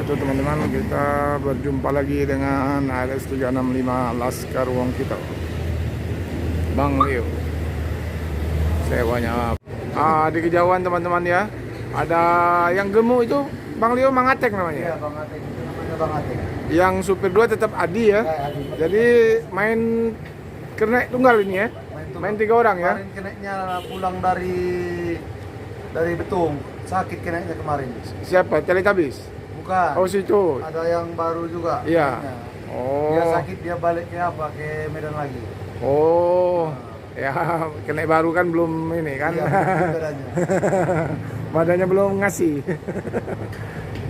wabarakatuh teman-teman. Kita berjumpa lagi dengan ARS 365 Laskar Wong Kito, Bang Leo. Sewanya di kejauhan teman-teman ya. Ada yang gemuk itu Bang Leo Mangatek namanya. Iya, Bang Atek. Itu namanya Bang Atek. Yang supir dua tetap Adi ya. Adi. Jadi main kernet tunggal ini ya. Main 3 orang ya. Kemarin keneknya pulang dari Betung. Sakit keneknya kemarin. Siapa? Teletubbies? Bukan. Oh situ. Ada yang baru juga. Iya. keneknya. Oh. Dia sakit, dia balik ke Medan lagi. Oh. Ya, kena baru kan belum ini kan. Iya, itu bedanya. Badannya belum ngasih.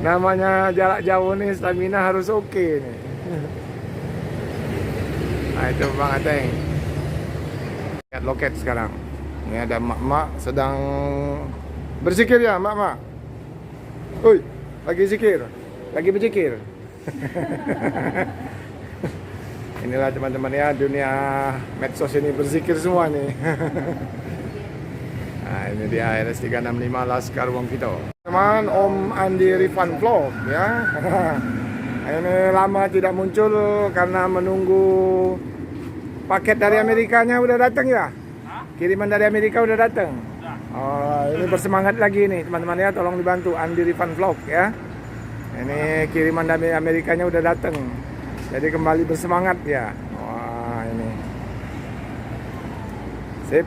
Namanya jarak jauh nih, stamina harus oke nih. Nah itu Bang Ateng. Lihat loket sekarang. Ini ada mak-mak sedang berzikir ya mak-mak. Uy, lagi zikir. Lagi berzikir. Inilah teman-teman ya, dunia medsos ini berzikir semua nih. Nah ini dia ARS 365 Laskar Wong Kito. Teman Om Andi Rifan Vlog ya. Ini lama tidak muncul karena menunggu paket dari Amerikanya udah datang ya. Kiriman dari Amerika udah datang. Oh, ini bersemangat lagi nih teman-teman ya, tolong dibantu Andi Rifan Vlog ya. Ini kiriman dari Amerikanya udah datang. Jadi kembali bersemangat ya. Wah ini sip.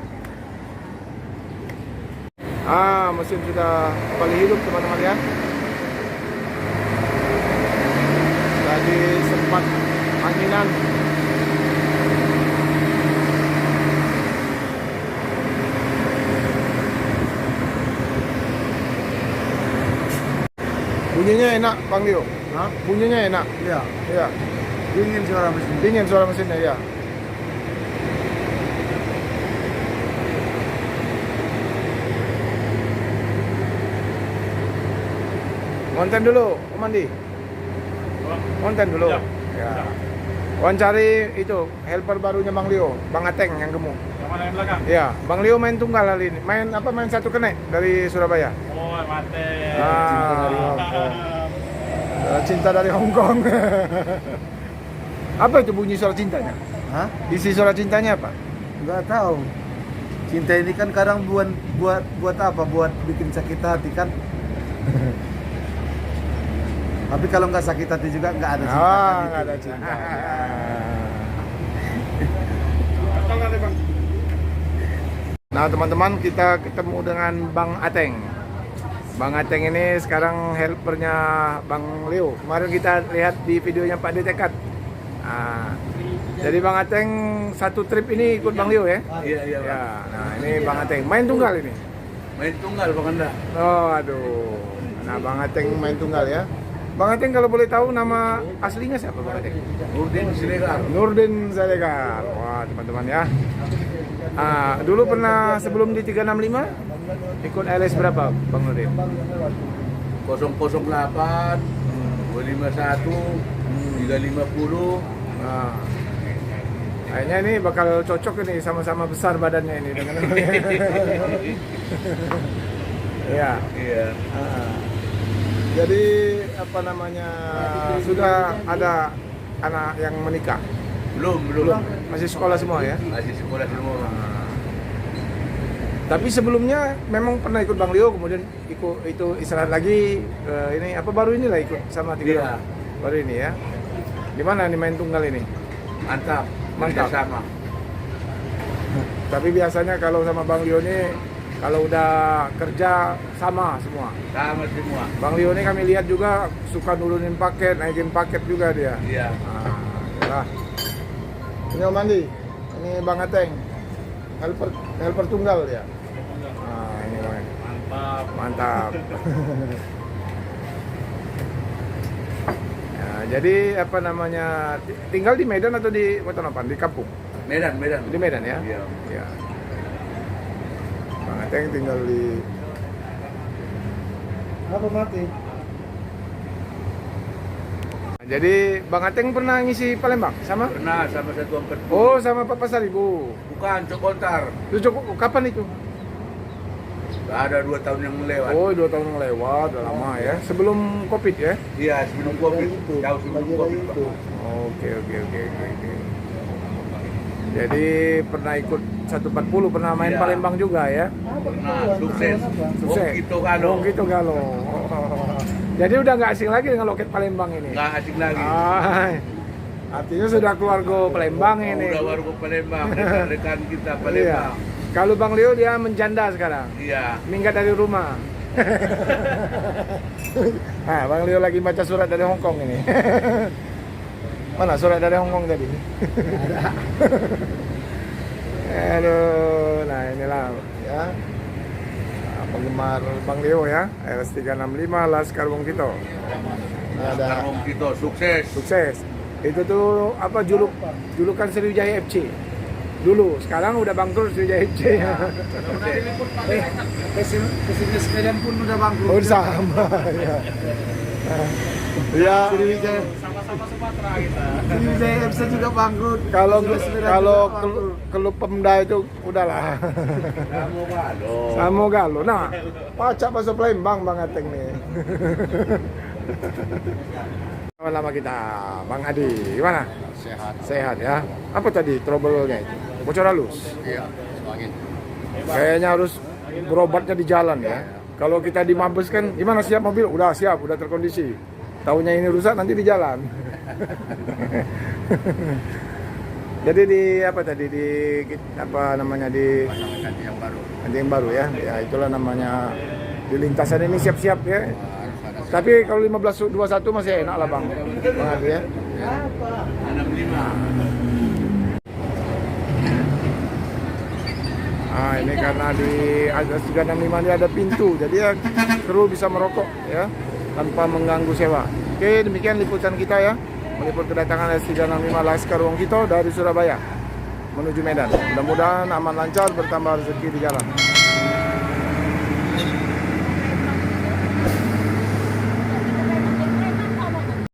Mesin sudah kembali hidup teman-teman ya. Tadi sempat anginan. Bunyinya enak Bang Leo. Hah? Bunyinya enak. Iya. Iya. Dingin suara mesin. Dingin suara mesinnya ya. Konten dulu, Om Andi. Konten dulu. Ya. Wawancari itu helper barunya Bang Leo, Bang Ateng yang gemuk. Yang mana yang belakang? Iya, Bang Leo main tunggal kali ini. Main apa? Main satu kenek dari Surabaya. Oh, mate. Cinta dari Hong Kong. Cinta dari Hong Kong. Apa itu bunyi suara cintanya? Hah? Isi suara cintanya apa? Enggak tahu. Cinta ini kan kadang buat apa? Buat bikin sakit hati kan? Tapi kalau nggak sakit hati juga nggak ada cinta. Nggak ada cinta. Nah teman-teman, kita ketemu dengan Bang Ateng. Bang Ateng ini sekarang helpernya Bang Leo. Kemarin kita lihat di videonya Pak Detekat. Jadi Bang Ateng satu trip ini ikut Bang Leo ya? Iya, iya. Ya, nah ini Bang Ateng main tunggal ini. Main tunggal Bang Anda. Oh aduh. Nah Bang Ateng main tunggal ya. Bang Ateng kalau boleh tahu nama aslinya siapa Bang Ateng? Nurdin Siregar. Nurdin Siregar. Wah teman-teman ya. Dulu pernah sebelum di 365 ikut LS berapa Bang Nurdin? 008 251 350. Nah, kayaknya ini bakal cocok ini, sama-sama besar badannya ini dengan Iya. Iya. Jadi apa namanya, sudah ada anak yang menikah? Belum. Masih sekolah semua ya? Masih sekolah semua. Tapi sebelumnya memang pernah ikut Bang Leo, kemudian ikut itu istirahat lagi. Ini apa baru inilah ikut sama tiga Iya. orang? Baru ini ya. Gimana nih main tunggal ini? Mantap. Sama. Tapi biasanya kalau sama Bang Leo ini, kalau udah kerja sama semua. Sama semua. Bang Leo ini kami lihat juga suka nurunin paket, naikin paket juga dia. Iya. Nah, ini Om Andi, ini Bang Ateng, helper tunggal ya. Nah, ini Bang. Mantap. Ya, jadi apa namanya, tinggal di Medan atau di Kota Nopan, di kampung? Medan. Di Medan ya? Iya. Ya. Bang Ateng tinggal di. Apa mati? Jadi Bang Ateng pernah ngisi Palembang sama? Pernah sama satu angkat. Oh, sama Pak Pasar Ibu. Bukan, Cok Kontar. Itu cukup kapan itu? Ada 2 tahun yang lewat. Oh, 2 tahun yang lewat, udah lama ya. Sebelum Covid ya? Iya, sebelum Covid. Jauh sebelum Covid. Pak. Oke. Jadi pernah ikut 140, pernah main Iya. Palembang juga ya? Nah, sukses. Sukses. Gitu kalau. Oh, gitu Galo. Jadi udah nggak asing lagi dengan loket Palembang ini? Nggak asing lagi. Artinya sudah keluarga Palembang ini. Udah warga Palembang, rekan kita Iya. Palembang. Kalau Bang Leo dia menjanda sekarang, Iya. minggat dari rumah. Nah, Bang Leo lagi baca surat dari Hong Kong ini. Mana surat dari Hong Kong tadi? Aduh, nah inilah ya penggemar Bang Leo ya, RS365 Laskar Wong Kito. Ini ada Karung Kito sukses. sukses. Itu tuh apa julukan Sriwijaya FC. Dulu, sekarang udah bangkrut Sriwijaya FC. Pesimis sekalian pun udah bangkrut. Oh, sama ya. Ya, Sriwijaya. Sriwijaya FC juga bangkrut. kalau Sembilan kalau juga bangkrut. klub Pemda itu udahlah. Kamu Galo. Samo Galo. Nah, pacak masuk Palembang Bang Ateng nih. Nama kita Bang Adi, gimana? Sehat. Sehat ya. Apa tadi trouble-nya itu? Bocor halus. Iya, angin. Kayaknya harus berobatnya di jalan ya. Kalau kita di Mabes kan gimana, siap mobil? Udah siap, udah terkondisi. Taunya ini rusak nanti di jalan. Jadi di apa tadi di apa namanya di Ganti yang baru. ganti yang baru ya. Ya itulah namanya di lintasan ini siap-siap ya. Tapi kalau 15.21 masih enak lah Bang. Bang Adi ya. 65. Nah, ini karena di Azas 365 ini ada pintu, jadi ya kru bisa merokok ya tanpa mengganggu sewa. Oke, demikian liputan kita ya, meliput kedatangan S365 Laskar Wong Kito dari Surabaya menuju Medan. Mudah-mudahan aman lancar, bertambah rezeki di jalan.